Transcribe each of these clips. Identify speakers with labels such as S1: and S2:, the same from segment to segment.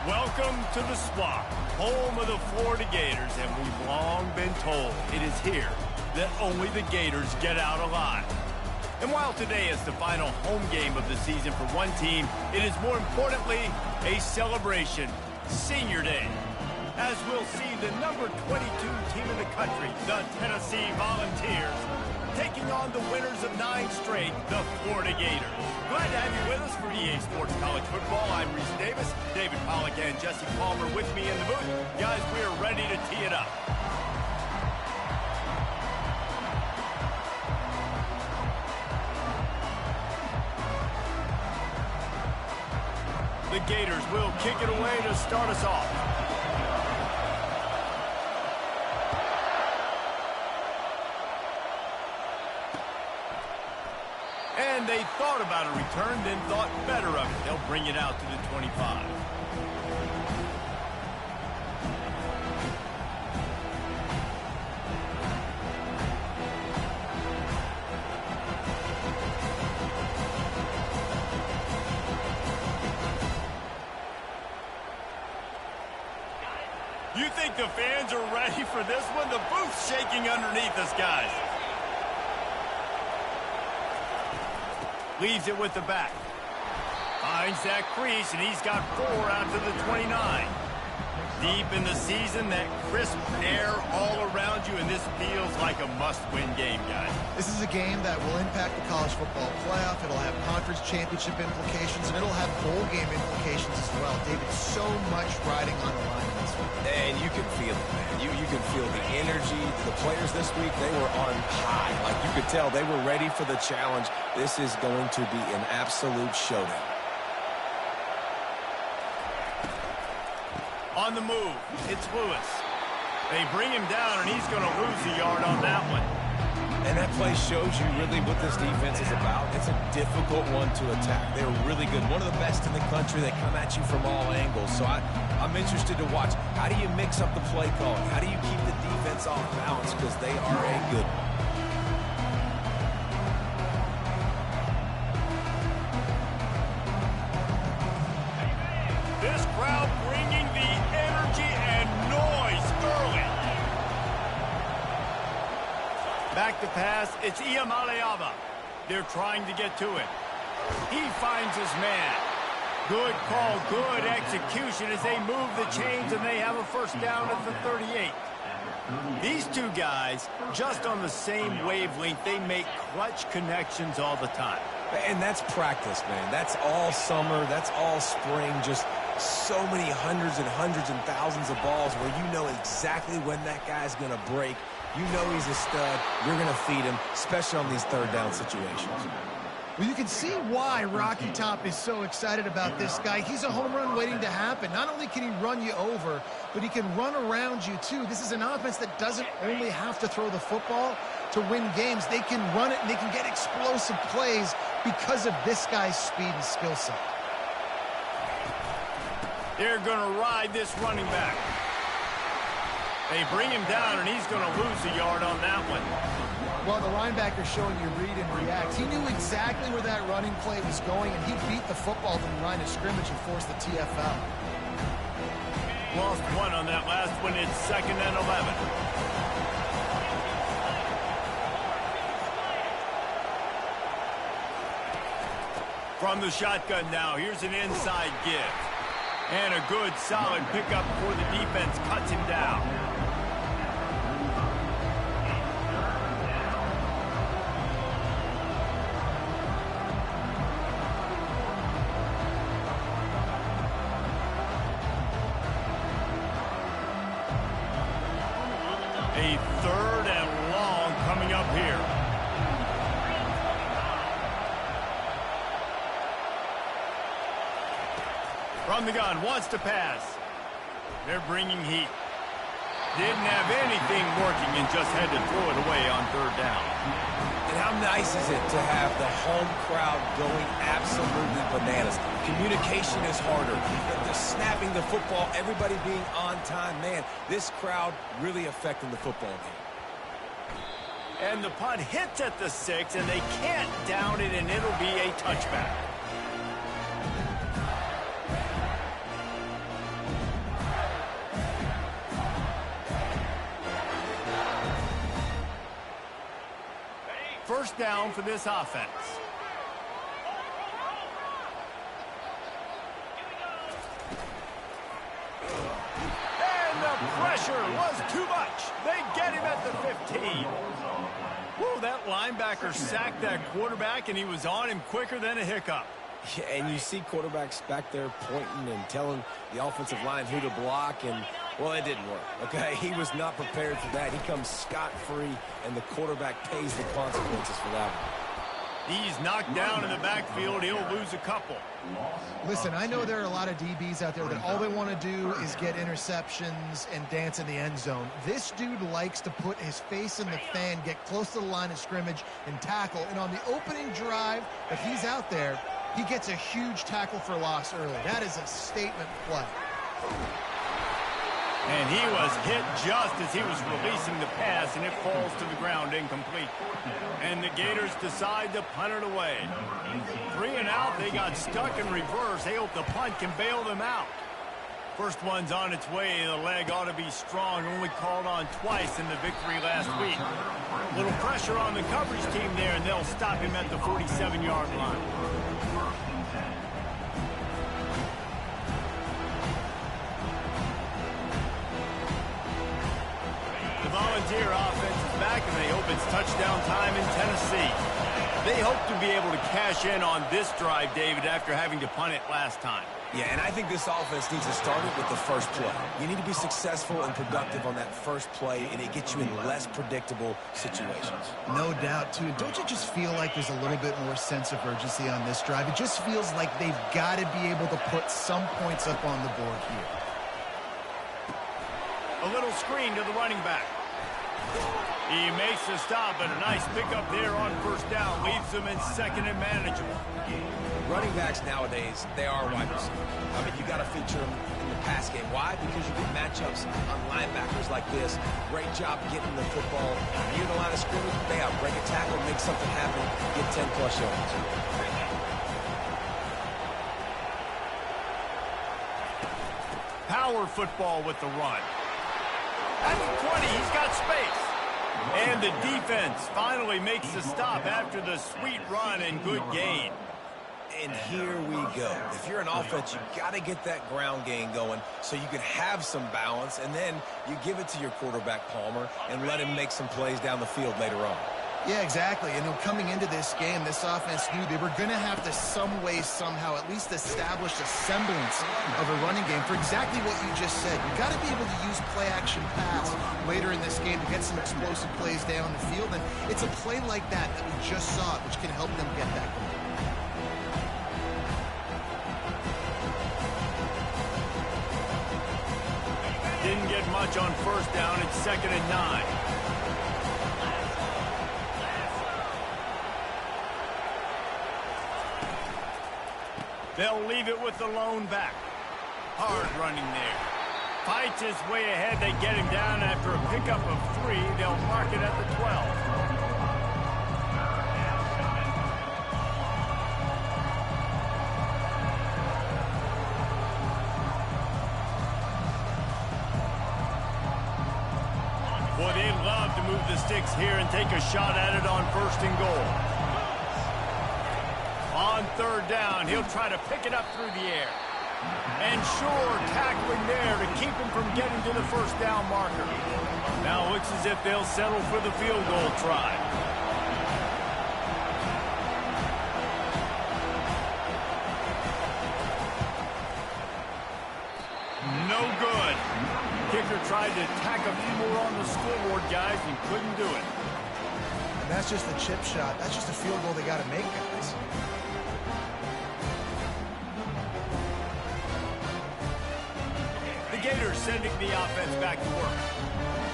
S1: Welcome to the Swamp, home of the Florida Gators, and we've long been told it is here that only the Gators get out alive. And while today is the final home game of the season for one team, it is more importantly a celebration, Senior Day, as we'll see the number 22 team in the country, the Tennessee Volunteers, taking on the winners of 9 straight, the Florida Gators. Glad to have you with us for EA Sports College Football. I'm Reese Davis, David Pollack and Jesse Palmer with me in the booth. Guys, we are ready to tee it up. The Gators will kick it away to start us off. And they thought about a return, then thought better of it. They'll bring it out to the 25. You think the fans are ready for this one? The booth's shaking underneath us, guys. Leaves it with the back. Finds that crease, and he's got 4 out to the 29. Deep in the season, that crisp air all around you, and this feels like a must-win game, guys.
S2: This is a game that will impact the college football playoff. It'll have conference championship implications, and it'll have bowl game implications as well. David, so much riding on the line in this one.
S3: And you can feel it, man. You can feel the energy. The players this week, they were on high. Like you could tell, they were ready for the challenge. This is going to be an absolute showdown.
S1: On the move, it's Lewis. They bring him down, and he's going to lose a yard on that one.
S3: And that play shows you really what this defense is about. It's a difficult one to attack. They're really good. One of the best in the country. They come at you from all angles. So I'm interested to watch. How do you mix up the play calling? How do you keep the defense off balance? Because they are a good one.
S1: This crowd bringing the energy and noise early. Back to pass, it's Iamaleava. They're trying to get to it. He finds his man. Good call, good execution as they move the chains, and they have a first down at the 38. These two guys, just on the same wavelength, they make clutch connections all the time.
S3: And that's practice, man. That's all summer. That's all spring. Just so many hundreds and thousands of balls where you know exactly when that guy's going to break. You know he's a stud. You're going to feed him, especially on these third down situations.
S2: Well, you can see why Rocky Top is so excited about this guy. He's a home run waiting to happen. Not only can he run you over, but he can run around you, too. This is an offense that doesn't only have to throw the football to win games. They can run it, and they can get explosive plays because of this guy's speed and skill set.
S1: They're going to ride this running back. They bring him down, and he's going to lose a yard on that one.
S2: Well, the linebacker's showing you read and react. He knew exactly where that running play was going, and he beat the football to the line of scrimmage and forced the TFL.
S1: Lost 1 on that last one. It's 2nd and 11. From the shotgun now, here's an inside give. And a good, solid pickup before the defense cuts him down. A 3rd and long coming up here. From the gun, wants to pass. They're bringing heat. Didn't have anything working and just had to throw it away on 3rd down.
S3: And how nice is it to have the home crowd going absolutely bananas? Communication is harder. The snapping the football, everybody being on time. Man, this crowd really affecting the football game.
S1: And the punt hits at the 6, and they can't down it, and it'll be a touchback. first down for this offense. And the pressure was too much. They get him at the 15. Whoa, that linebacker sacked that quarterback, and he was on him quicker than a hiccup.
S3: Yeah, and you see quarterbacks back there pointing and telling the offensive line who to block, and, well, it didn't work, okay? He was not prepared for that. He comes scot-free, and the quarterback pays the consequences for that one.
S1: He's knocked down in the backfield. He'll lose a couple.
S2: Listen, I know there are a lot of DBs out there that all they want to do is get interceptions and dance in the end zone. This dude likes to put his face in the fan, get close to the line of scrimmage, and tackle. And on the opening drive that he's out there, he gets a huge tackle for loss early. That is a statement play.
S1: And he was hit just as he was releasing the pass, and it falls to the ground incomplete. And the Gators decide to punt it away. 3 and out, they got stuck in reverse. They hope the punt can bail them out. First one's on its way. The leg ought to be strong, only called on twice in the victory last week. Little pressure on the coverage team there, and they'll stop him at the 47-yard line. Volunteer offense is back, and they hope it's touchdown time in Tennessee. They hope to be able to cash in on this drive, David, after having to punt it last time.
S3: Yeah, and I think this offense needs to start it with the first play. You need to be successful and productive on that first play, and it gets you in less predictable situations.
S2: No doubt, too. Don't you just feel like there's a little bit more sense of urgency on this drive? It just feels like they've got to be able to put some points up on the board here.
S1: A little screen to the running back. He makes the stop, but a nice pickup there on first down leaves them in second and manageable.
S3: Running backs nowadays, they are wide receivers. I mean, you got to feature them in the pass game. Why? Because you get matchups on linebackers like this. Great job getting the football near the line of scrimmage. They break a tackle, make something happen, get 10-plus yards.
S1: Power football with the run. At the 20, he's got space. And the defense finally makes the stop after the sweet run and good gain.
S3: And here we go. If you're an offense, you got to get that ground game going so you can have some balance, and then you give it to your quarterback, Palmer, and let him make some plays down the field later on.
S2: Yeah, exactly. And coming into this game, this offense knew they were going to have to some way, somehow, at least establish a semblance of a running game for exactly what you just said. You got to be able to use play-action pass later in this game to get some explosive plays down the field. And it's a play like that that we just saw, which can help them get that goal.
S1: Didn't get much on first down. It's 2nd and 9. They'll leave it with the lone back. Hard running there. Fights his way ahead. They get him down after a pickup of 3. They'll mark it at the 12. Boy, they'd love to move the sticks here and take a shot at it on 1st and goal. On 3rd down, he'll try to pick it up through the air. And sure, tackling there to keep him from getting to the 1st down marker. Now it looks as if they'll settle for the field goal try. No good. Kicker tried to tack a few more on the scoreboard, guys, and couldn't do it.
S2: And that's just a chip shot. That's just a field goal they got to make, guys.
S1: The Gators sending the offense back to work.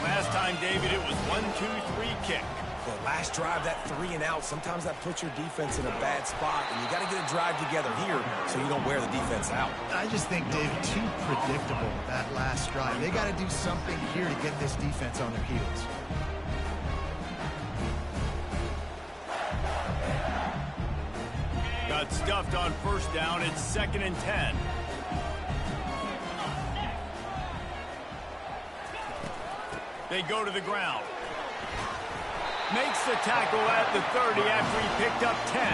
S1: Last time, David, it was 1-2-3 kick.
S3: Well, last drive, that 3 and out, sometimes that puts your defense in a bad spot, and you got to get a drive together here so you don't wear the defense out.
S2: I just think, Dave, too predictable, that last drive. They got to do something here to get this defense on their heels.
S1: Got stuffed on 1st down. It's 2nd and 10. They go to the ground. Makes the tackle at the 30 after he picked up 10.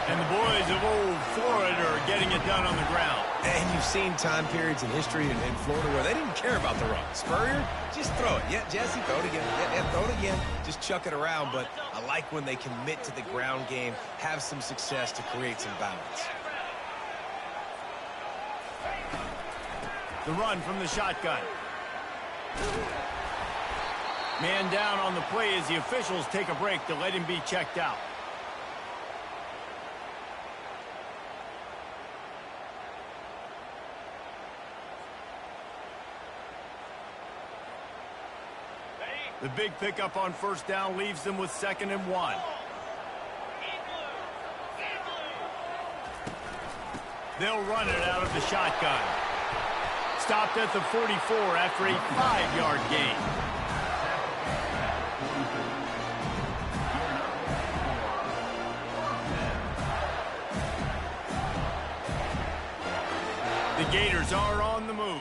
S1: And the boys of old Florida are getting it done on the ground.
S3: And you've seen time periods in history in Florida where they didn't care about the run. Spurrier, just throw it. Yeah, Jesse, throw it again. Yeah, throw it again. Just chuck it around. But I like when they commit to the ground game, have some success to create some balance.
S1: The run from the shotgun. Man down on the play as the officials take a break to let him be checked out. The big pickup on first down leaves them with 2nd and 1. They'll run it out of the shotgun. Stopped at the 44 after a 5-yard gain. The Gators are on the move.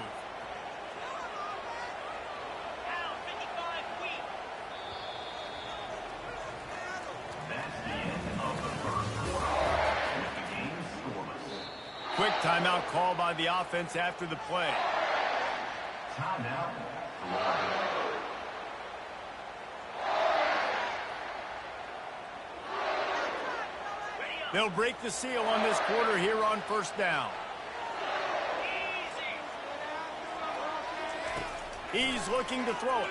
S1: Quick timeout call by the offense after the play. They'll break the seal on this quarter here on first down. He's looking to throw it.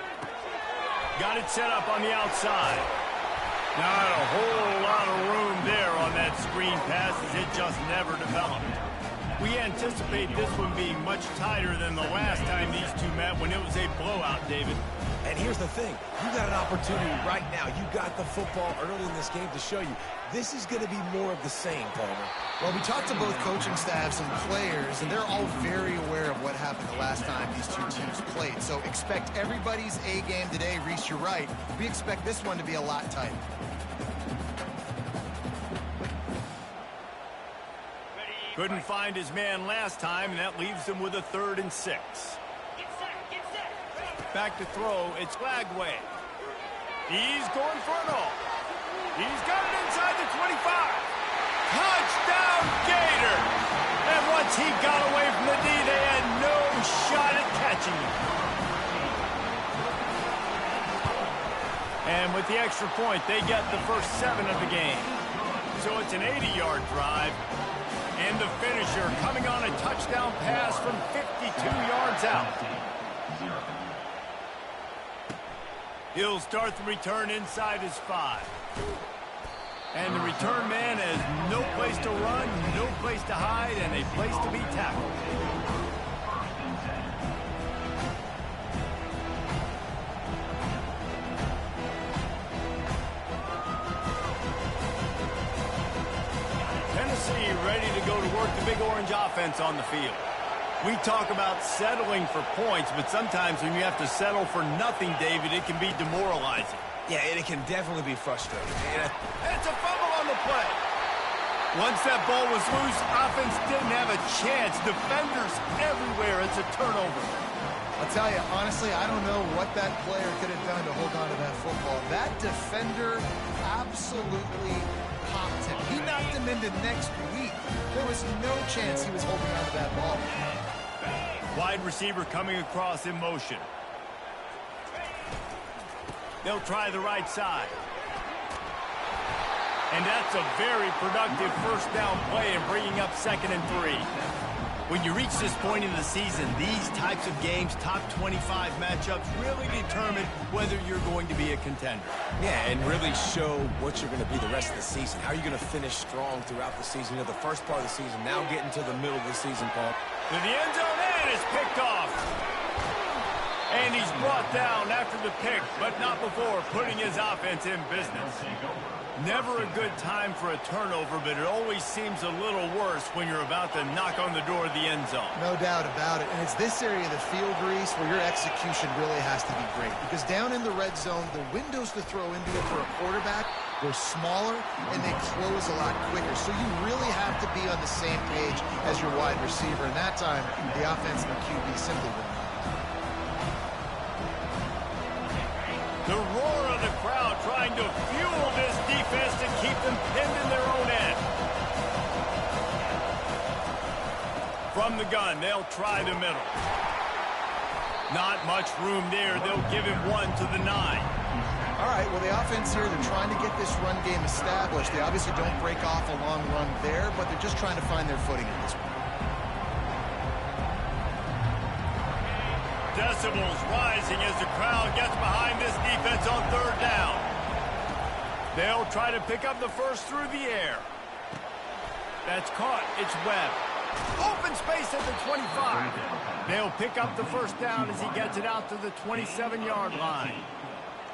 S1: Got it set up on the outside. Not a whole lot of room there on that screen pass as it just never developed. We anticipate this one being much tighter than the last time these two met when it was a blowout, David.
S3: And here's the thing. You got an opportunity right now. You got the football early in this game to show you this is going to be more of the same, Palmer.
S2: Well, we talked to both coaching staffs and players, and they're all very aware of what happened the last time these two teams played. So expect everybody's A game today. Reese, you're right. We expect this one to be a lot tighter.
S1: Couldn't find his man last time, and that leaves him with a 3rd and 6. Back to throw, it's Lagway. He's going for it all. He's got it inside the 25. Touchdown, Gator! And once he got away from the D, they had no shot at catching him. And with the extra point, they get the first 7 of the game. So it's an 80-yard drive. And the finisher coming on a touchdown pass from 52 yards out. He'll start the return inside his 5. And the return man has no place to run, no place to hide, and a place to be tackled. Tennessee ready to go to work the Big Orange offense on the field. We talk about settling for points, but sometimes when you have to settle for nothing, David, it can be demoralizing.
S3: Yeah, and it can definitely be frustrating.
S1: It's a fumble on the play. Once that ball was loose, offense didn't have a chance. Defenders everywhere. It's a turnover.
S2: I'll tell you, honestly, I don't know what that player could have done to hold on to that football. That defender absolutely popped him. He knocked him into next week. There was no chance he was holding on to that ball.
S1: Wide receiver coming across in motion. They'll try the right side. And that's a very productive first down play and bringing up 2nd and 3. When you reach this point in the season, these types of games, top 25 matchups, really determine whether you're going to be a contender.
S3: Yeah, and really show what you're going to be the rest of the season. How are you going to finish strong throughout the season? You know, the first part of the season, now getting to the middle of the season, Paul.
S1: To the end zone, and it's picked off. And he's brought down after the pick, but not before putting his offense in business. Never a good time for a turnover, but it always seems a little worse when you're about to knock on the door of the end zone.
S2: No doubt about it. And it's this area of the field, Reese, where your execution really has to be great. Because down in the red zone, the windows to throw into it for a quarterback, they're smaller and they close a lot quicker. So you really have to be on the same page as your wide receiver. And that time, the offense and the QB simply wouldn't.
S1: The roar of the crowd trying to to fuel this defense to keep them pinned in their own end. From the gun, they'll try the middle. Not much room there. They'll give him one to the 9.
S2: All right, well, the offense here, they're trying to get this run game established. They obviously don't break off a long run there, but they're just trying to find their footing at this point.
S1: Decibels rising as the crowd gets behind this defense on 3rd down. They'll try to pick up the first through the air. That's caught. It's Webb. Open space at the 25. They'll pick up the first down as he gets it out to the 27-yard line.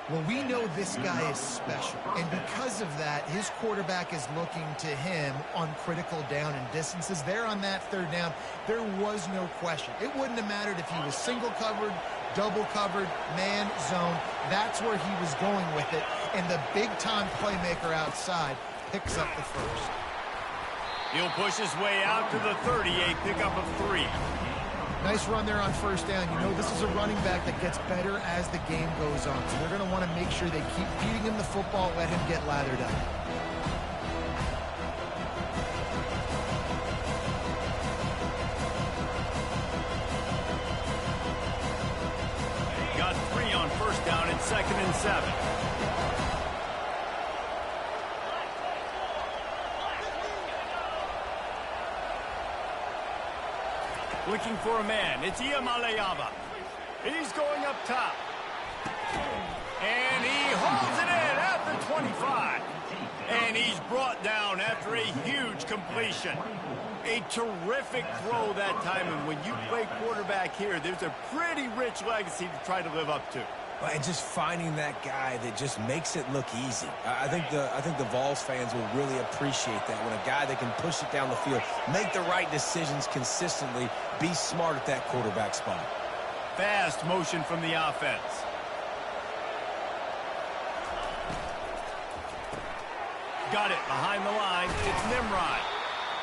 S2: Well, we know this guy is special, and because of that, his quarterback is looking to him on critical down and distances. There on that 3rd down, there was no question. It wouldn't have mattered if he was single covered, double covered, man, zone. That's where he was going with it, and the big-time playmaker outside picks up the first.
S1: He'll push his way out to the 30, a pickup of 3.
S2: Nice run there on 1st down. You know, this is a running back that gets better as the game goes on. So they're going to want to make sure they keep feeding him the football, let him get lathered up.
S1: Got 3 on 1st down and 2nd and 7. Looking for a man. It's Iamaleava. He's going up top. And he holds it in at the 25. And he's brought down after a huge completion. A terrific throw that time. And when you play quarterback here, there's a pretty rich legacy to try to live up to.
S3: And just finding that guy that just makes it look easy. I think the Vols fans will really appreciate that when a guy that can push it down the field, make the right decisions consistently, be smart at that quarterback spot.
S1: Fast motion from the offense. Got it behind the line. It's Nimrod.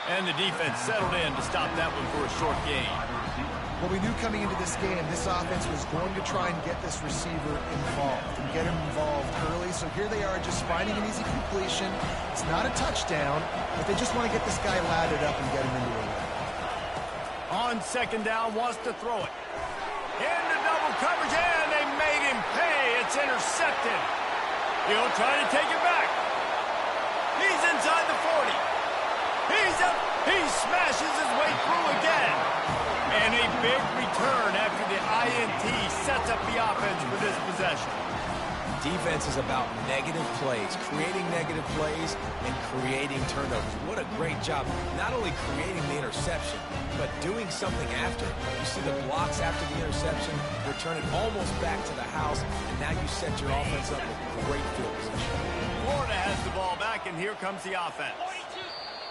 S1: And the defense settled in to stop that one for a short gain.
S2: Well, we knew coming into this game, this offense was going to try and get this receiver involved and get him involved early. So here they are just finding an easy completion. It's not a touchdown, but they just want to get this guy lathered up and get him into a run.
S1: On 2nd down, wants to throw it. Into double coverage, and they made him pay. It's intercepted. He'll try to take it back. He's inside the 40. He's up. He smashes his way through again. And a big return after the INT sets up the offense for this possession.
S3: Defense is about negative plays, creating negative plays and creating turnovers. What a great job, not only creating the interception, but doing something after. You see the blocks after the interception, return it almost back to the house, and now you set your offense up with great field position.
S1: Florida has the ball back, and here comes the offense.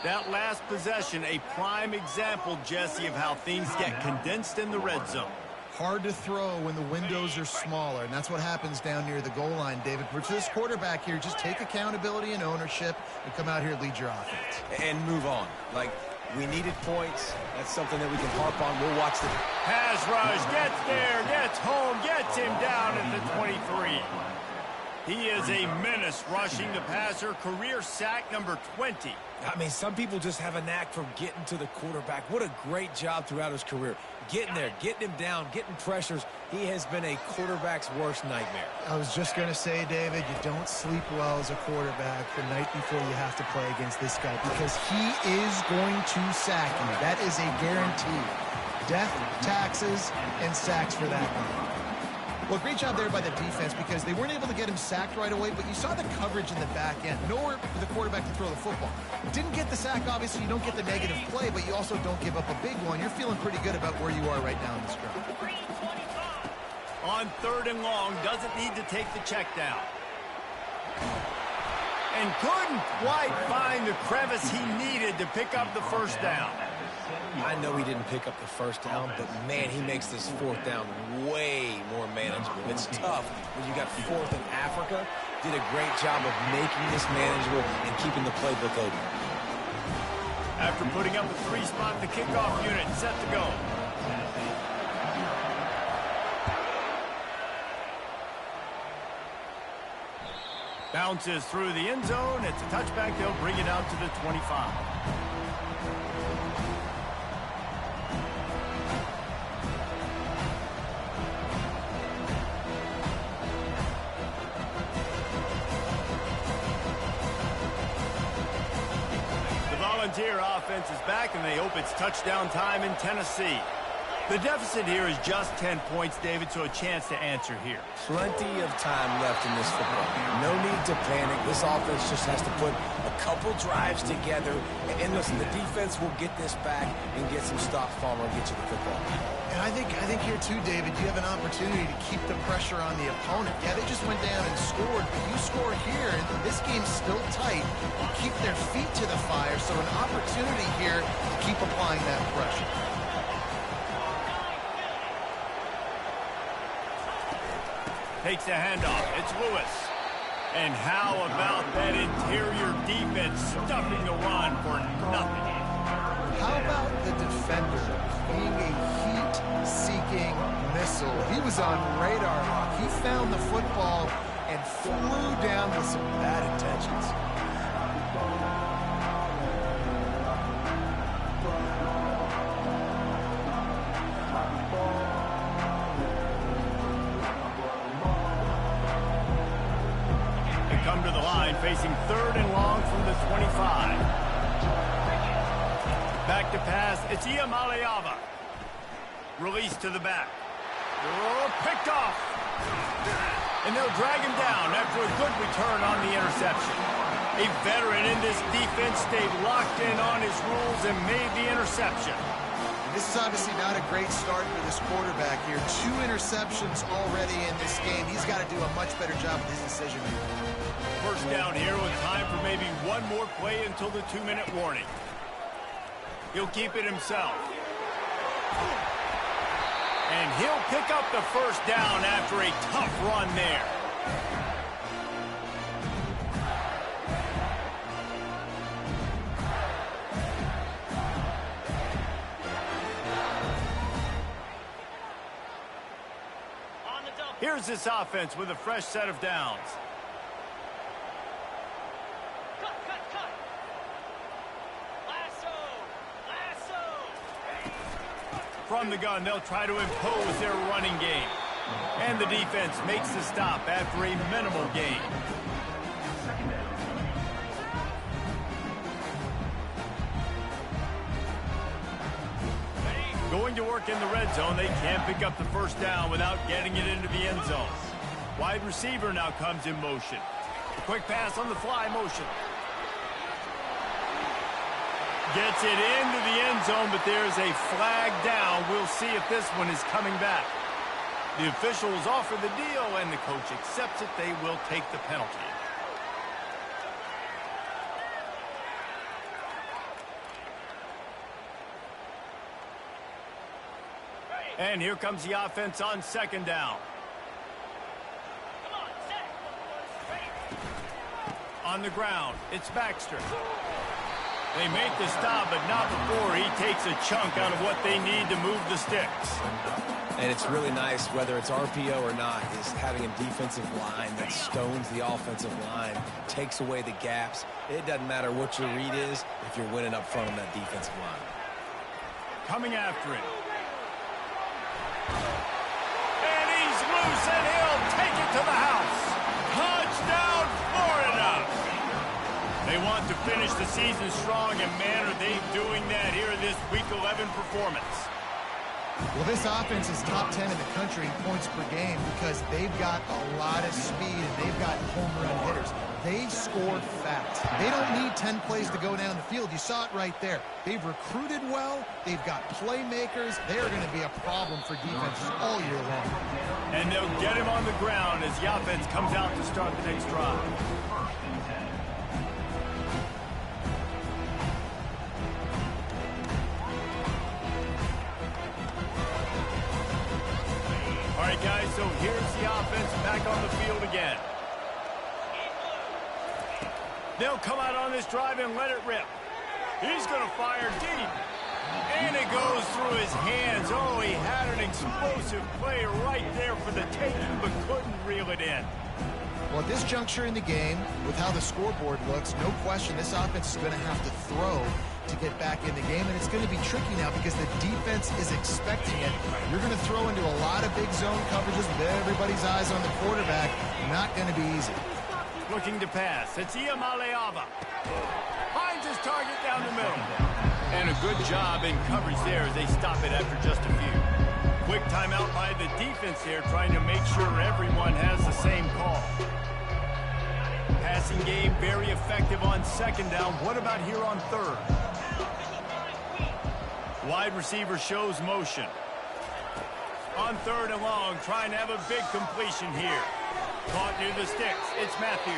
S1: That last possession, a prime example, Jesse, of how things get condensed in the red zone.
S2: Hard to throw when the windows are smaller, and that's what happens down near the goal line, David. For this quarterback here, just take accountability and ownership and come out here and lead your offense.
S3: And move on. Like, we needed points. That's something that we can harp on. We'll watch the
S1: pass rush, gets there, gets home, gets him down at the 23. He is a menace rushing the passer, career sack number 20.
S3: I mean, some people just have a knack for getting to the quarterback. What a great job throughout his career. Getting there, getting him down, getting pressures. He has been a quarterback's worst nightmare.
S2: I was just going to say, David, you don't sleep well as a quarterback the night before you have to play against this guy because he is going to sack you. That is a guarantee. Death, taxes, and sacks for that guy. Well, great job there by the defense because they weren't able to get him sacked right away, but you saw the coverage in the back end. Nowhere for the quarterback to throw the football. Didn't get the sack, obviously. You don't get the negative play, but you also don't give up a big one. You're feeling pretty good about where you are right now in this drive.
S1: On 3rd and long, doesn't need to take the check down. And couldn't quite find the crevice he needed to pick up the first down.
S3: I know he didn't pick up the first down, but, man, he makes this 4th down way more manageable. It's tough when you got 4th in Africa. Did a great job of making this manageable and keeping the playbook open.
S1: After putting up a 3-spot, the kickoff unit set to go. Bounces through the end zone. It's a touchback. They'll bring it out to the 25. The Volunteer offense is back, and they hope it's touchdown time in Tennessee. The deficit here is just 10 points, David, so a chance to answer here.
S3: Plenty of time left in this football game. No need to panic. This offense just has to put a couple drives together. And listen, the defense will get this back and get some stops, Palmer, and get you the football.
S2: And I think here too, David, you have an opportunity to keep the pressure on the opponent. Yeah, they just went down and scored, but you score here, and this game's still tight. You keep their feet to the fire, so an opportunity here to keep applying that pressure.
S1: Takes a handoff. It's Lewis. And how about that interior defense stuffing the run for nothing?
S2: How about the defender being a heat-seeking missile? He was on radar lock. He found the football and flew down with some bad intentions.
S1: Come to the line, facing 3rd and long from the 25. Back to pass, it's Iamaleava. Release to the back. Oh, picked off. And they'll drag him down after a good return on the interception. A veteran in this defense stayed locked in on his rules and made the interception.
S2: This is obviously not a great start for this quarterback here. 2 interceptions already in this game. He's got to do a much better job with his decision-making.
S1: First down here with time for maybe one more play until the 2-minute warning. He'll keep it himself. And he'll pick up the first down after a tough run there. Here's this offense with a fresh set of downs. From the gun, they'll try to impose their running game. And the defense makes the stop after a minimal gain. Going to work in the red zone, they can't pick up the first down without getting it into the end zone. Wide receiver now comes in motion. Quick pass on the fly motion. Gets it into the end zone, but there's a flag down. We'll see if this one is coming back. The officials offer the deal, and the coach accepts it. They will take the penalty. And here comes the offense on 2nd down. On the ground, it's Baxter. They make the stop, but not before he takes a chunk out of what they need to move the sticks.
S3: And it's really nice, whether it's RPO or not, is having a defensive line that stones the offensive line, takes away the gaps. It doesn't matter what your read is if you're winning up front on that defensive line.
S1: Coming after it. And he's loose, and he'll take it to the house. Touchdown, Florida! They want to finish the season strong, and man, are they doing that here in this Week 11 performance.
S2: Well, this offense is top 10 in the country in points per game because they've got a lot of speed and they've got home run hitters. They score fast. They don't need 10 plays to go down the field. You saw it right there. They've recruited well. They've got playmakers. They're going to be a problem for defenses all year long.
S1: And they'll get him on the ground as the offense comes out to start the next drive. All right, guys, so here's the offense back on the field again. They'll come out on this drive and let it rip. He's going to fire deep. And it goes through his hands. Oh, he had an explosive play right there for the taking, but couldn't reel it in.
S2: Well, at this juncture in the game, with how the scoreboard looks, no question this offense is going to have to throw to get back in the game, and it's going to be tricky now because the defense is expecting it. You're going to throw into a lot of big zone coverages with everybody's eyes on the quarterback. Not going to be easy.
S1: Looking to pass. It's Iamaleava. Finds his target down the middle. And a good job in coverage there as they stop it after just a few. Quick timeout by the defense here, trying to make sure everyone has the same call. Passing game very effective on second down. What about here on third? Wide receiver shows motion. On third and long, trying to have a big completion here. Caught near the sticks. It's Matthews.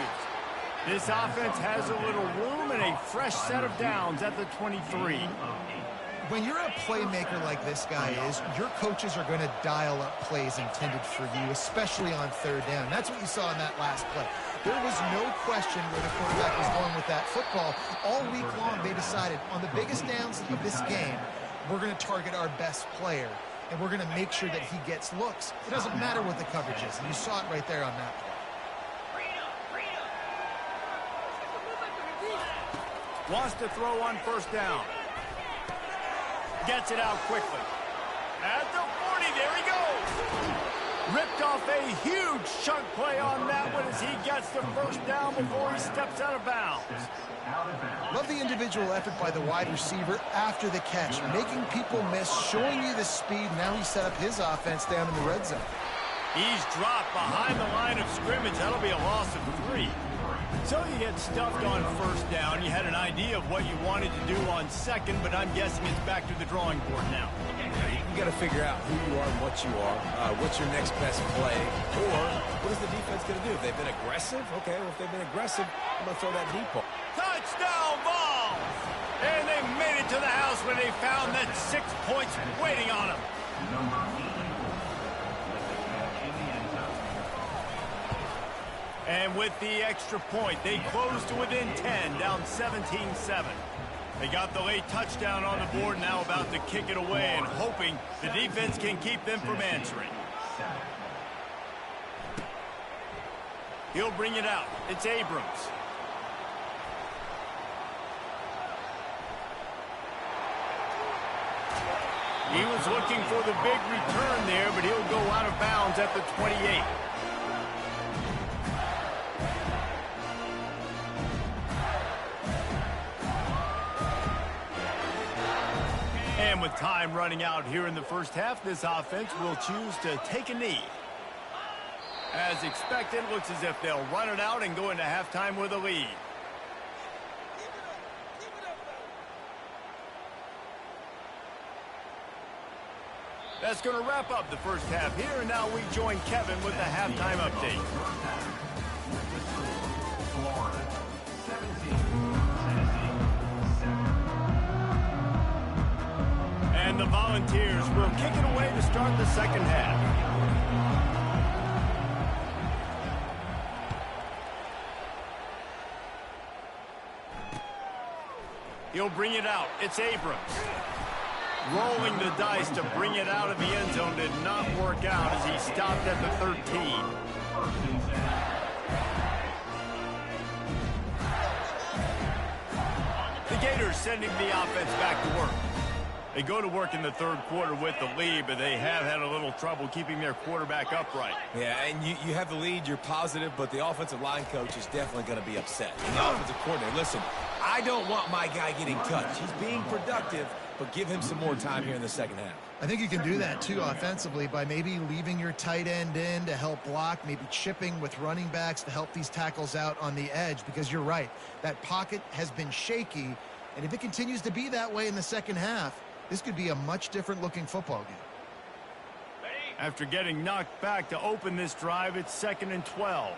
S1: This offense has a little room and a fresh set of downs at the 23.
S2: When you're a playmaker like this guy is, your coaches are going to dial up plays intended for you, especially on third down. That's what you saw in that last play. There was no question where the quarterback was going with that football. All week long, they decided on the biggest downs of this game, we're going to target our best player, and we're going to make sure that he gets looks. It doesn't matter what the coverage is, and you saw it right there on that play.
S1: Wants to throw on first down. Gets it out quickly. At the 40, there he goes. Ripped off a huge chunk play on that one as he gets the first down before he steps out of bounds.
S2: Love the individual effort by the wide receiver after the catch, making people miss, showing you the speed. Now he set up his offense down in the red zone.
S1: He's dropped behind the line of scrimmage. That'll be a loss of 3. So you get stuffed on first down. You had an idea of what you wanted to do on second, but I'm guessing it's back to the drawing board now.
S3: You got to figure out who you are and what you are. What's your next best play? Or what is the defense going to do? If they've been aggressive, okay, well, if they've been aggressive, I'm going to throw that deep ball.
S1: Touchdown ball! And they made it to the house when they found that 6 points waiting on them. And with the extra point, they close to within 10, down 17-7. They got the late touchdown on the board, now about to kick it away and hoping the defense can keep them from answering. He'll bring it out. It's Abrams. He was looking for the big return there, but he'll go out of bounds at the 28. And with time running out here in the first half, this offense will choose to take a knee. As expected, looks as if they'll run it out and go into halftime with a lead. That's going to wrap up the first half here, and now we join Kevin with the halftime update. And the Volunteers will kick it away to start the second half. He'll bring it out. It's Abrams. Rolling the dice to bring it out of the end zone did not work out as he stopped at the 13. The Gators sending the offense back to work. They go to work in the third quarter with the lead, but they have had a little trouble keeping their quarterback upright.
S3: Yeah, and you have the lead, you're positive, but the offensive line coach is definitely going to be upset. And the offensive coordinator, listen, I don't want my guy getting touched. He's being productive, but give him some more time here in the second half.
S2: I think you can do that, too, offensively, by maybe leaving your tight end in to help block, maybe chipping with running backs to help these tackles out on the edge, because you're right. That pocket has been shaky, and if it continues to be that way in the second half, this could be a much different-looking football game.
S1: After getting knocked back to open this drive, it's 2nd and 12.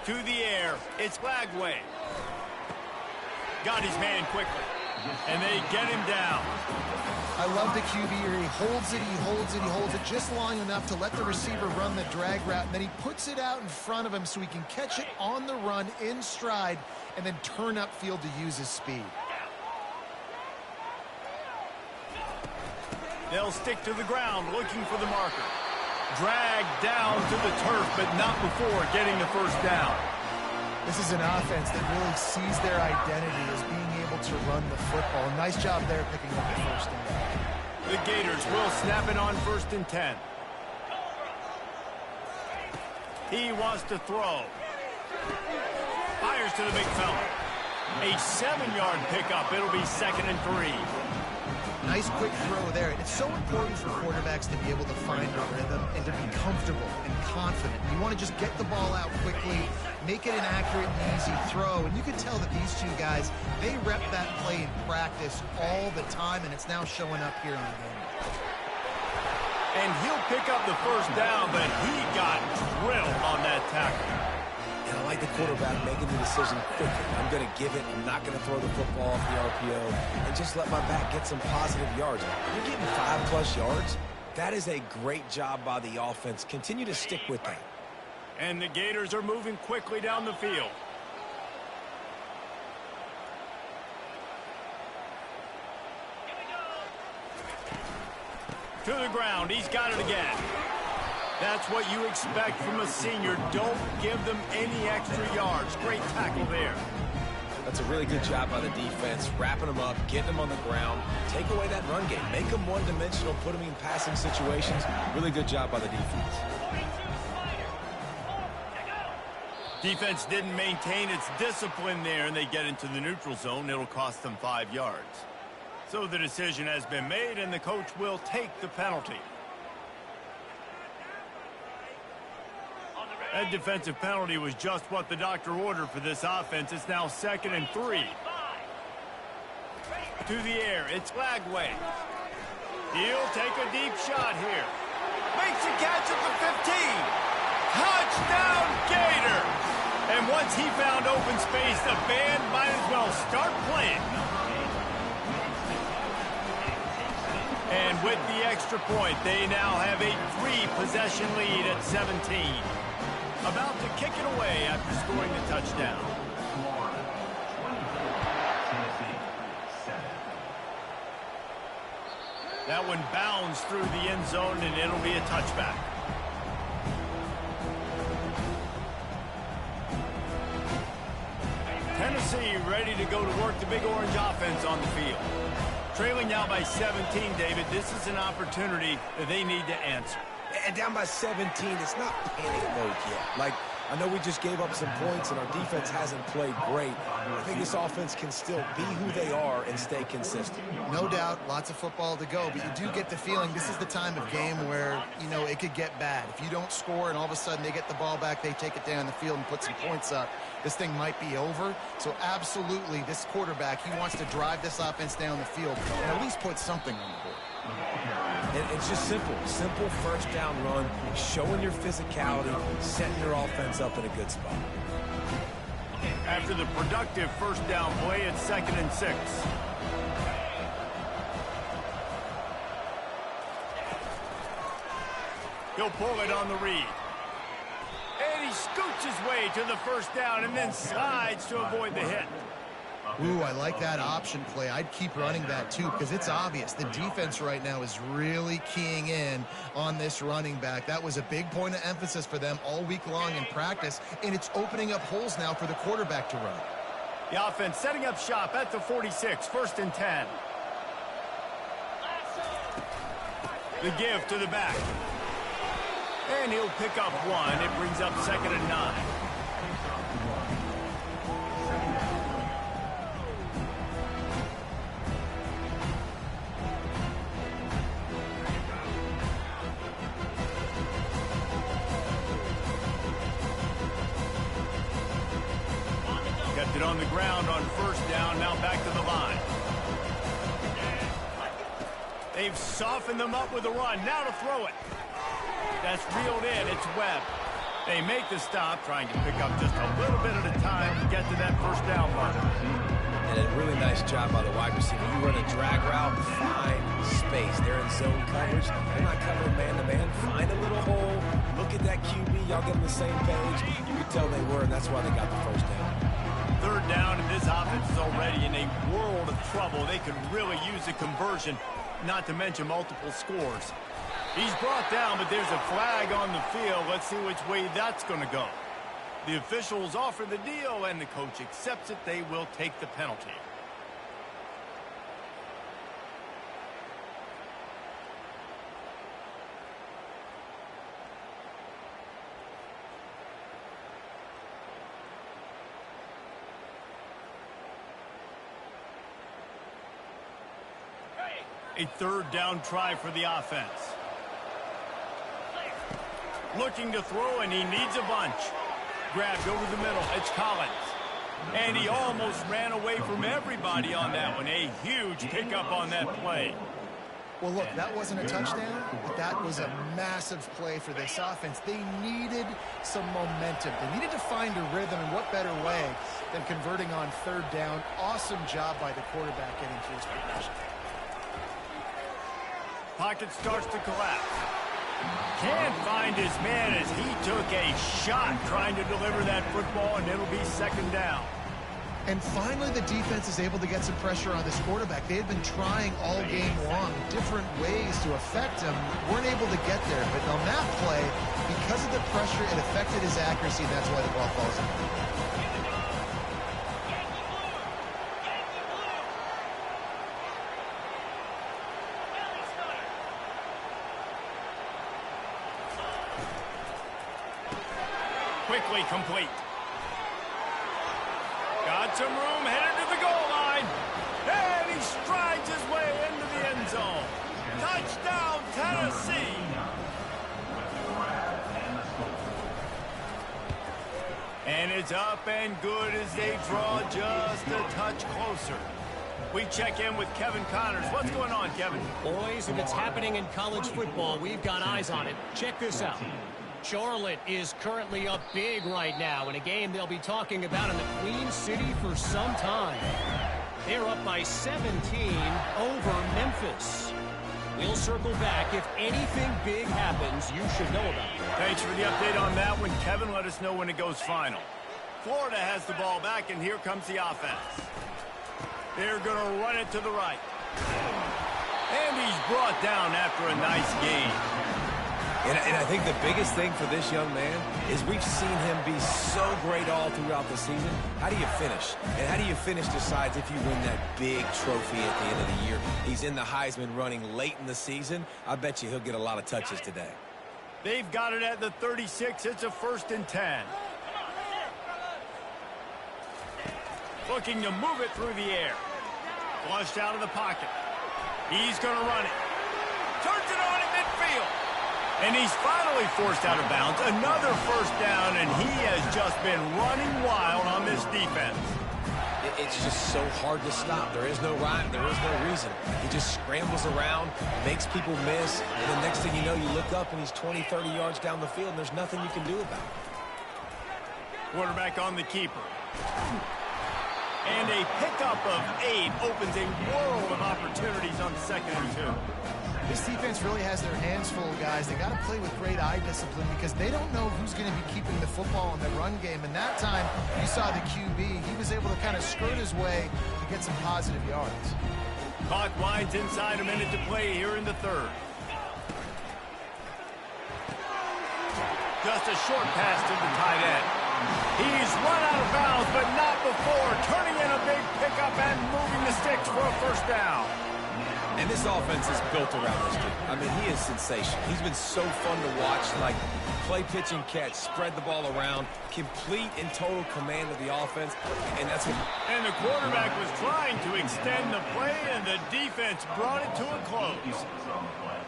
S1: To the air, it's Lagway. Got his man quickly, and they get him down.
S2: I love the QB here. He holds it, he holds it, he holds it just long enough to let the receiver run the drag route, and then he puts it out in front of him so he can catch it on the run in stride and then turn upfield to use his speed.
S1: They'll stick to the ground looking for the marker. Dragged down to the turf, but not before getting the first down.
S2: This is an offense that really sees their identity as being able to run the football. Nice job there picking up the first down.
S1: The Gators will snap it on 1st and 10. He wants to throw. Fires to the big fella. A 7-yard pickup. It'll be 2nd and 3.
S2: Nice quick throw there. It's so important for quarterbacks to be able to find a rhythm and to be comfortable and confident. You want to just get the ball out quickly, make it an accurate and easy throw. And you can tell that these two guys, they rep that play in practice all the time, and it's now showing up here in the game.
S1: And he'll pick up the first down, but he got drilled on that tackle.
S3: And I like the quarterback making the decision quickly. I'm going to give it. I'm not going to throw the football off the RPO and just let my back get some positive yards. You're getting 5+ yards. That is a great job by the offense. Continue to stick with that.
S1: And the Gators are moving quickly down the field. To the ground. He's got it again. That's what you expect from a senior. Don't give them any extra yards. Great tackle there.
S3: That's a really good job by the defense, wrapping them up, getting them on the ground, take away that run game, make them one-dimensional, put them in passing situations. Really good job by the defense.
S1: Defense didn't maintain its discipline there, and they get into the neutral zone. It'll cost them 5 yards. So the decision has been made, and the coach will take the penalty. That defensive penalty was just what the doctor ordered for this offense. It's now 2nd and 3. To the air, it's Lagway. He'll take a deep shot here. Makes a catch at the 15. Touchdown, Gator! And once he found open space, the band might as well start playing. And with the extra point, they now have a 3-possession lead at 17. About to kick it away after scoring the touchdown. That one bounds through the end zone, and it'll be a touchback. Tennessee ready to go to work the Big Orange offense on the field. Trailing now by 17, David. This is an opportunity that they need to answer.
S3: And down by 17, it's not panic mode yet. Like, I know we just gave up some points and our defense hasn't played great. I think this offense can still be who they are and stay consistent.
S2: No doubt, lots of football to go, but you do get the feeling this is the time of game where, you know, it could get bad. If you don't score and all of a sudden they get the ball back, they take it down the field and put some points up, this thing might be over. So absolutely, this quarterback, he wants to drive this offense down the field and at least put something on the board.
S3: And it's just simple first down run, showing your physicality, setting your offense up in a good spot.
S1: After the productive first down play, it's 2nd and 6. He'll pull it on the read. And he scoots his way to the first down and then slides to avoid the hit.
S2: Ooh, I like that option play. I'd keep running that too because it's obvious. The defense right now is really keying in on this running back. That was a big point of emphasis for them all week long in practice, and it's opening up holes now for the quarterback to run.
S1: The offense setting up shop at the 46, 1st and 10. The give to the back. And he'll pick up one. It brings up 2nd and 9. Kept it on the ground on first down, now back to the line. They've softened them up with a run, now to throw it. That's reeled in, it's Webb. They make the stop, trying to pick up just a little bit at a time to get to that first down mark.
S3: And a really nice job by the wide receiver. You run a drag route, find space. They're in zone coverage. They're not covering man-to-man. Find a little hole. Look at that QB. Y'all get on the same page. You can tell they were, and that's why they got the first down.
S1: 3rd down, and this offense is already in a world of trouble. They could really use a conversion, not to mention multiple scores. He's brought down, but there's a flag on the field. Let's see which way that's going to go. The officials offer the deal, and the coach accepts it. They will take the penalty. A third down try for the offense. Looking to throw, and he needs a bunch. Grabbed over the middle. It's Collins. And he almost ran away from everybody on that one. A huge pickup on that play.
S2: Well, look, that wasn't a touchdown, but that was a massive play for this offense. They needed some momentum. They needed to find a rhythm, and what better way than converting on third down. Awesome job by the quarterback getting through his progression.
S1: Pocket starts to collapse. Can't find his man as he took a shot trying to deliver that football, and it'll be second down.
S2: And finally, the defense is able to get some pressure on this quarterback. They had been trying all game long different ways to affect him. Weren't able to get there, but on that play, because of the pressure, it affected his accuracy, and that's why the ball falls in.
S1: Quickly complete. Got some room, headed to the goal line. And he strides his way into the end zone. Touchdown, Tennessee. And it's up and good as they draw just a touch closer. We check in with Kevin Connors. What's going on, Kevin?
S4: Boys, if it's happening in college football, we've got eyes on it. Check this out. Charlotte is currently up big right now in a game they'll be talking about in the Queen City for some time. They're up by 17 over Memphis. We'll circle back. If anything big happens, you should know about it.
S1: Thanks for the update on that one, Kevin. Let us know when it goes final. Florida has the ball back, and here comes the offense. They're going to run it to the right. And he's brought down after a nice gain.
S3: And I think the biggest thing for this young man is we've seen him be so great all throughout the season. How do you finish? And how do you finish decides if you win that big trophy at the end of the year. He's in the Heisman running late in the season. I bet you he'll get a lot of touches today.
S1: They've got it at the 36. It's a 1st and 10. Looking to move it through the air. Flushed out of the pocket. He's going to run it. Turns it on at midfield. And he's finally forced out of bounds. Another 1st down, and he has just been running wild on this defense.
S3: It's just so hard to stop. There is no rhyme. There is no reason. He just scrambles around, makes people miss, and the next thing you know, you look up and he's 20, 30 yards down the field, and there's nothing you can do about it.
S1: Quarterback on the keeper. And a pickup of 8 opens a world of opportunities on 2nd and 2.
S2: This defense really has their hands full, guys. They got to play with great eye discipline because they don't know who's going to be keeping the football in the run game. And that time, you saw the QB. He was able to kind of skirt his way to get some positive yards.
S1: Clock winds inside, a minute to play here in the 3rd. Just a short pass to the tight end. He's run out of bounds, but not before. Turning in a big pickup and moving the sticks for a 1st down.
S3: And this offense is built around this kid. I mean, he is sensational. He's been so fun to watch, like play, pitch, and catch, spread the ball around, complete and total command of the offense, and that's what...
S1: And the quarterback was trying to extend the play, and the defense brought it to a close.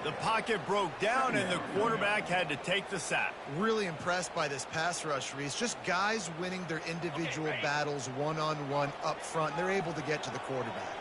S1: The pocket broke down, and the quarterback had to take the sack.
S2: Really impressed by this pass rush, Reese. Just guys winning their individual battles one-on-one up front. They're able to get to the quarterback.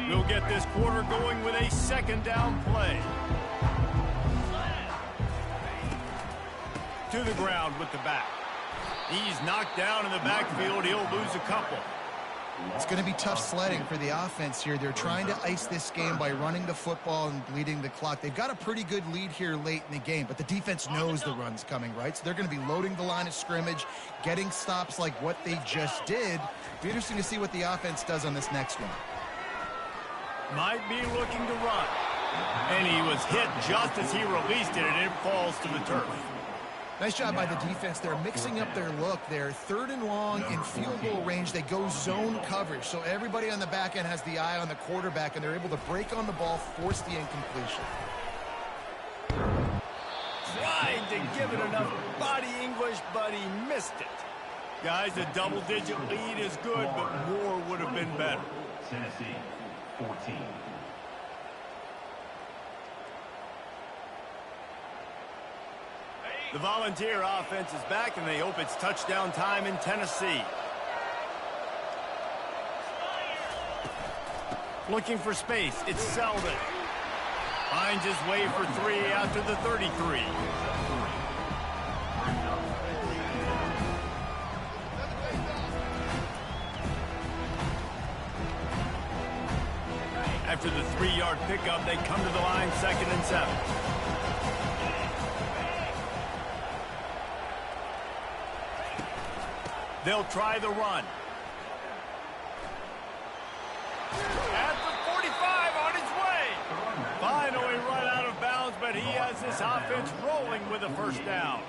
S1: We'll get this quarter going with a 2nd down play. To the ground with the back. He's knocked down in the backfield. He'll lose a couple.
S2: It's going to be tough sledding for the offense here. They're trying to ice this game by running the football and bleeding the clock. They've got a pretty good lead here late in the game, but the defense knows the run's coming, right? So they're going to be loading the line of scrimmage, getting stops like what they just did. Be interesting to see what the offense does on this next one.
S1: Might be looking to run. And he was hit just as he released it, and it falls to the turf.
S2: Nice job by the defense. They're mixing up their look. They're 3rd and long in field goal range. They go zone coverage. So everybody on the back end has the eye on the quarterback, and they're able to break on the ball, force the incompletion.
S1: Tried to give it enough body English, but he missed it. Guys, a double-digit lead is good, but more would have been better.
S5: Tennessee, 14.
S1: The Volunteer offense is back, and they hope it's touchdown time in Tennessee. Looking for space. It's Selden. Finds his way for 3 after the 33. After the 3-yard pickup, they come to the line 2nd and 7. They'll try the run. At the 45, on his way. Finally run out of bounds, but he has this offense rolling with a first down.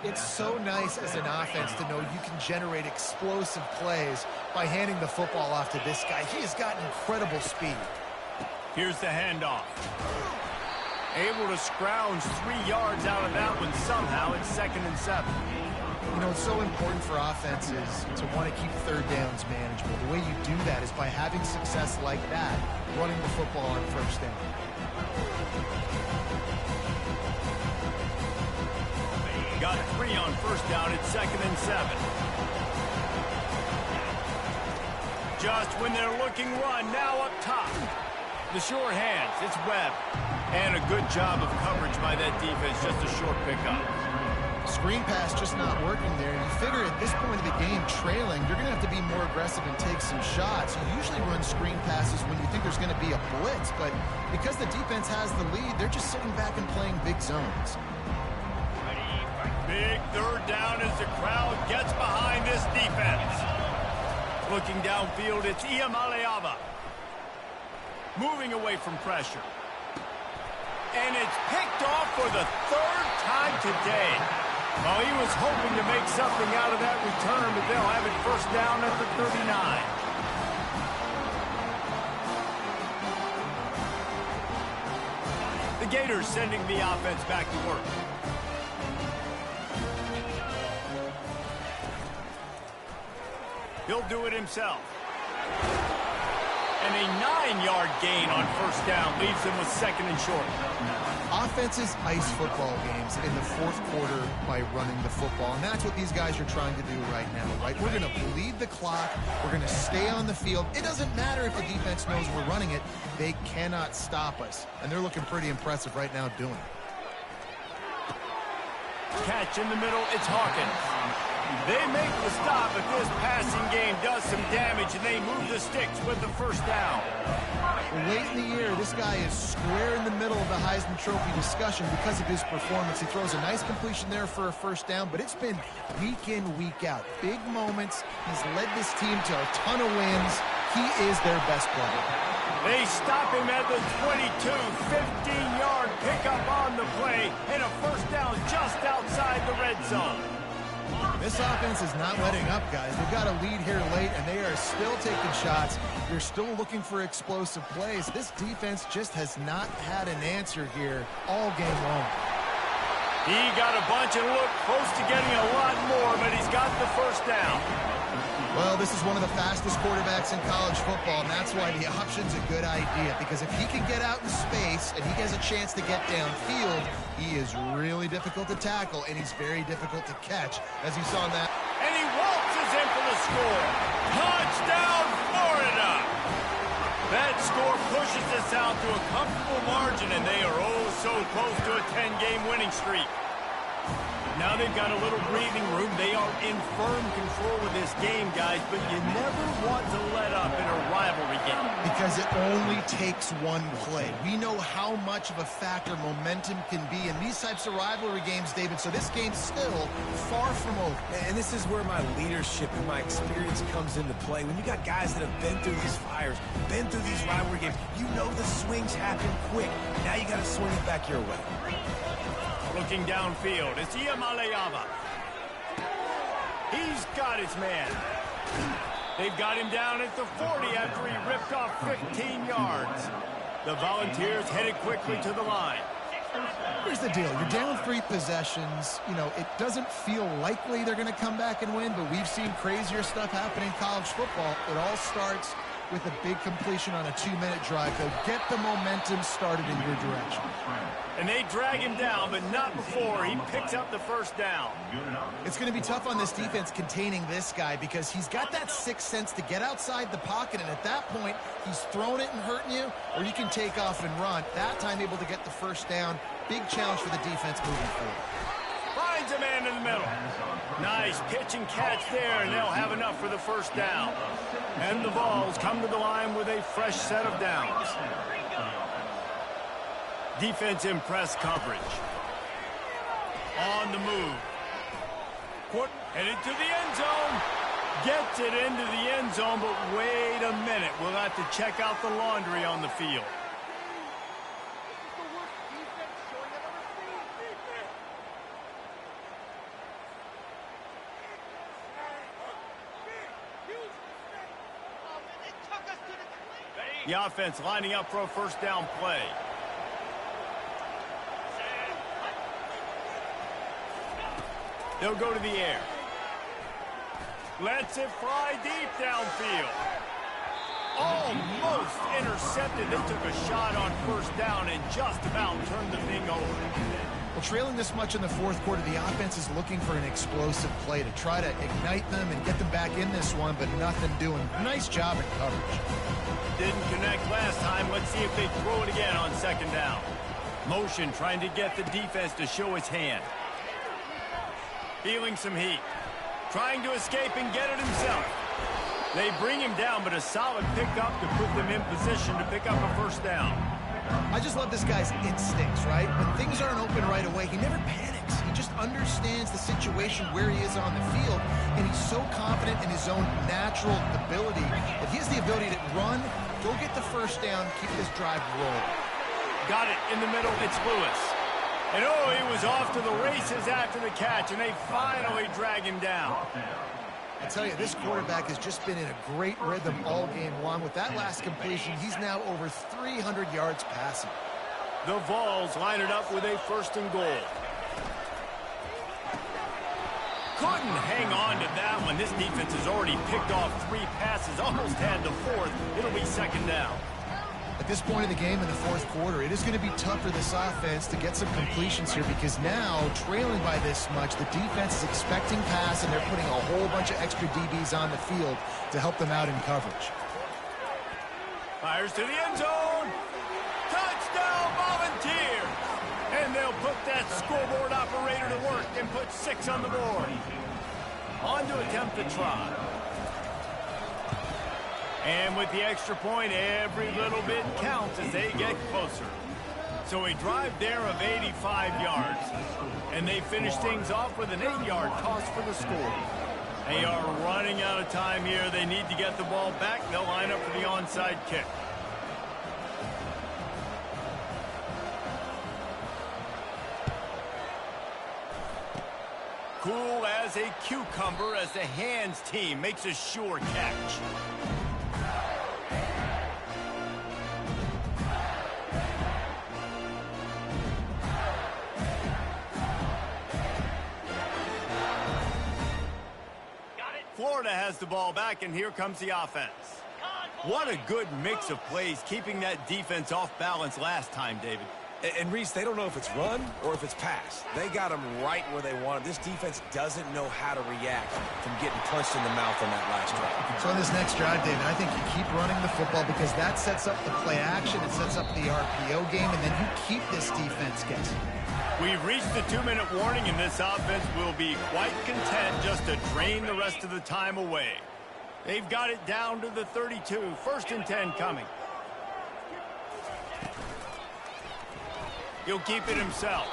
S2: It's so nice as an offense to know you can generate explosive plays by handing the football off to this guy. He has got incredible speed.
S1: Here's the handoff. Able to scrounge 3 yards out of that one somehow. It's 2nd and 7.
S2: You know, it's so important for offenses to want to keep 3rd downs manageable. The way you do that is by having success like that, running the football on 1st down.
S1: Got 3 on 1st down. It's 2nd and 7. Just when they're looking run, now up top. The sure hands, it's Webb. And a good job of coverage by that defense, just a short pickup.
S2: Screen pass just not working there. You figure at this point of the game, trailing, you're going to have to be more aggressive and take some shots. You usually run screen passes when you think there's going to be a blitz, but because the defense has the lead, they're just sitting back and playing big zones.
S1: Big 3rd down as the crowd gets behind this defense. Looking downfield, it's Iamaleava. Moving away from pressure. And it's picked off for the 3rd time today. Well, he was hoping to make something out of that return, but they'll have it 1st down at the 39. The Gators sending the offense back to work. He'll do it himself. And a 9-yard gain on 1st down leaves him with 2nd and short.
S2: Offenses ice football games in the 4th quarter by running the football, and that's what these guys are trying to do right now, right? We're going to bleed the clock. We're going to stay on the field. It doesn't matter if the defense knows we're running it. They cannot stop us, and they're looking pretty impressive right now doing it.
S1: Catch in the middle, it's Hawkins. They make the stop, but this passing game does some damage, and they move the sticks with the 1st down.
S2: Late in the year, this guy is square in the middle of the Heisman Trophy discussion because of his performance. He throws a nice completion there for a 1st down, but it's been week in, week out. Big moments. He's led this team to a ton of wins. He is their best player.
S1: They stop him at the 22, 15-yard pickup on the play, and a 1st down just outside the red zone.
S2: This offense is not letting up, guys. They've got a lead here late, and they are still taking shots. They're still looking for explosive plays. This defense just has not had an answer here all game long.
S1: He got a bunch and looked close to getting a lot more, but he's got the 1st down.
S2: Well, this is one of the fastest quarterbacks in college football, and that's why the option's a good idea, because if he can get out in space and he has a chance to get downfield, he is really difficult to tackle, and he's very difficult to catch, as you saw in that.
S1: And he waltzes in for the score. Touchdown, Florida! That score pushes us out to a comfortable margin, and they are oh so close to a 10-game winning streak. Now they've got a little breathing room. They are in firm control of this game, guys, but you never want to let up in a rivalry game.
S2: Because it only takes one play. We know how much of a factor momentum can be in these types of rivalry games, David, so this game's still far from over.
S3: And this is where my leadership and my experience comes into play. When you got guys that have been through these fires, been through these rivalry games, you know the swings happen quick. Now you got to swing it back your way.
S1: Looking downfield, it's Iamaleava. He's got his man. They've got him down at the 40 after he ripped off 15 yards. The Volunteers headed quickly to the line.
S2: Here's the deal. You're down 3 possessions. You know, it doesn't feel likely they're going to come back and win, but we've seen crazier stuff happen in college football. It all starts with a big completion on a 2-minute drive. They'll get the momentum started in your direction.
S1: And they drag him down, but not before he picks up the first down.
S2: It's going to be tough on this defense containing this guy because he's got that sixth sense to get outside the pocket, and at that point, he's throwing it and hurting you, or you can take off and run. That time able to get the first down. Big challenge for the defense moving forward.
S1: Finds a man in the middle. Nice pitch and catch there, and they'll have enough for the first down. And the Vols come to the line with a fresh set of downs. Defense in press coverage. On the move. Headed to the end zone. Gets it into the end zone, but wait a minute. We'll have to check out the laundry on the field. The offense lining up for a first down play. They'll go to the air. Lets it fly deep downfield. Almost intercepted. They took a shot on first down and just about turned the thing over.
S2: Well, trailing this much in the fourth quarter, the offense is looking for an explosive play to try to ignite them and get them back in this one, but nothing doing. Nice job in coverage.
S1: Didn't connect last time. Let's see if they throw it again on second down. Motion trying to get the defense to show its hand. Feeling some heat. Trying to escape and get it himself. They bring him down, but a solid pickup to put them in position to pick up a first down.
S2: I just love this guy's instincts, right? When things aren't open right away, he never panics. He just understands the situation where he is on the field, and he's so confident in his own natural ability. If he has the ability to run, go get the first down, keep this drive rolling.
S1: Got it in the middle. It's Lewis. And oh, he was off to the races after the catch, and they finally drag him down.
S2: I tell you, this quarterback has just been in a great rhythm all game long. With that last completion, he's now over 300 yards passing.
S1: The Vols line it up with a first and goal. Couldn't hang on to that one. This defense has already picked off 3 passes, almost had the 4th. It'll be second down.
S2: At this point in the game in the fourth quarter, it is going to be tough for this offense to get some completions here because now, trailing by this much, the defense is expecting pass and they're putting a whole bunch of extra DBs on the field to help them out in coverage.
S1: Fires to the end zone. Touchdown, Volunteers! And they'll put that scoreboard operator to work and put 6 on the board. On to attempt the try. And with the extra point, every little bit counts as they get closer. So a drive there of 85 yards. And they finish things off with an 8-yard toss for the score. They are running out of time here. They need to get the ball back. They'll line up for the onside kick. Cool as a cucumber as the hands team makes a sure catch. Florida has the ball back, and here comes the offense. What a good mix of plays, keeping that defense off balance last time, David.
S3: And Reese, they don't know if it's run or if it's pass. They got them right where they want them. This defense doesn't know how to react from getting punched in the mouth on that last drive.
S2: So on this next drive, David, I think you keep running the football because that sets up the play action, it sets up the RPO game, and then you keep this defense guessing.
S1: We've reached the 2-minute warning, and this offense will be quite content just to drain the rest of the time away. They've got it down to the 32. 1st and 10 coming. He'll keep it himself.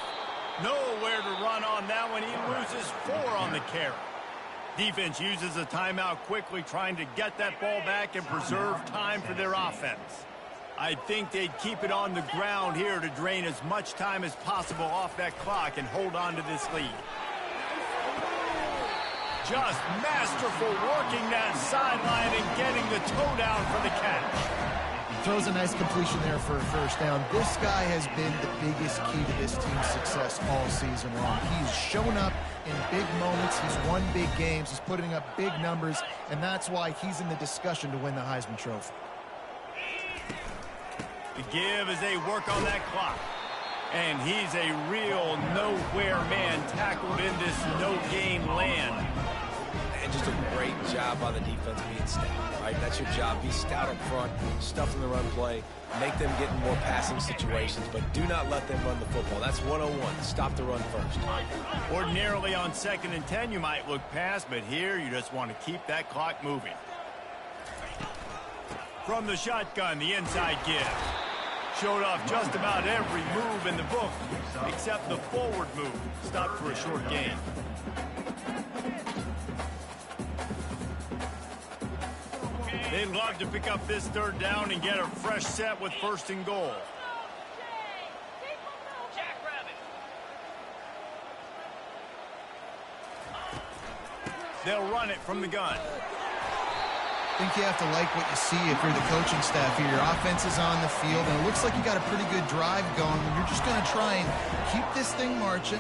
S1: Nowhere to run on that one. He loses 4 on the carry. Defense uses a timeout quickly, trying to get that ball back and preserve time for their offense. I think they'd keep it on the ground here to drain as much time as possible off that clock and hold on to this lead. Just masterful working that sideline and getting the toe down for the catch.
S2: Throws a nice completion there for a 1st down. This guy has been the biggest key to this team's success all season long. He's shown up in big moments. He's won big games. He's putting up big numbers, and that's why he's in the discussion to win the Heisman Trophy.
S1: The give as they work on that clock. And he's a real nowhere man tackled in this no-gain land.
S3: And just a great job by the defense being stout, right? That's your job. Be stout up front, stuff in the run play, make them get in more passing situations, but do not let them run the football. That's 101. Stop the run first.
S1: Ordinarily on 2nd and 10, you might look past, but here you just want to keep that clock moving. From the shotgun, the inside give. Showed off just about every move in the book, except the forward move. Stopped for a short gain. They'd love to pick up this 3rd down and get a fresh set with 1st and goal. They'll run it from the gun.
S2: I think you have to like what you see if you're the coaching staff here. Your offense is on the field, and it looks like you got a pretty good drive going. You're just going to try and keep this thing marching,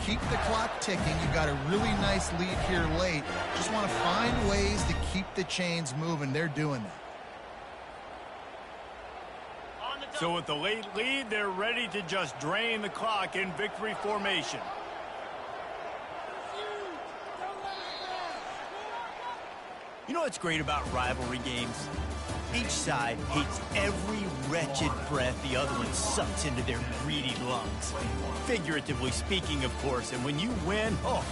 S2: keep the clock ticking. You've got a really nice lead here late. Just want to find ways to keep the chains moving. They're doing that.
S1: So with the late lead, they're ready to just drain the clock in victory formation. You know what's great about rivalry games? Each side hates every wretched breath the other one sucks into their greedy lungs. Figuratively speaking, of course, and when you win, oh,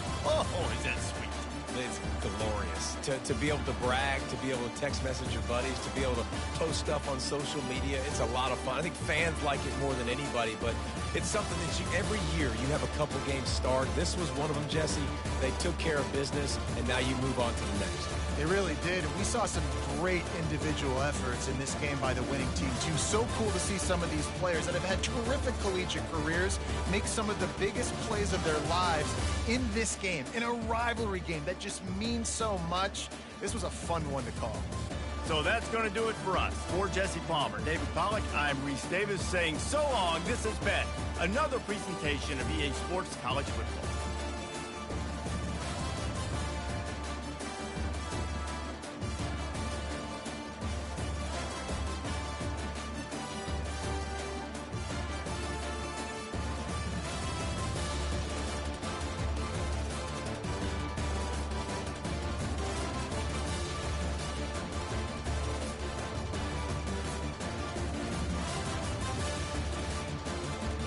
S1: is that sweet.
S3: It's glorious. To be able to brag, to be able to text message your buddies, to be able to post stuff on social media, it's a lot of fun. I think fans like it more than anybody, but it's something that every year you have a couple games start. This was one of them, Jesse. They took care of business, and now you move on to the next.
S2: They really did. And we saw some great individual efforts in this game by the winning team, too. So cool to see some of these players that have had terrific collegiate careers make some of the biggest plays of their lives in this game, in a rivalry game that just means so much. This was a fun one to call.
S1: So that's going to do it for us. For Jesse Palmer, David Pollack, I'm Reese Davis saying so long. This has been another presentation of EA Sports College Football.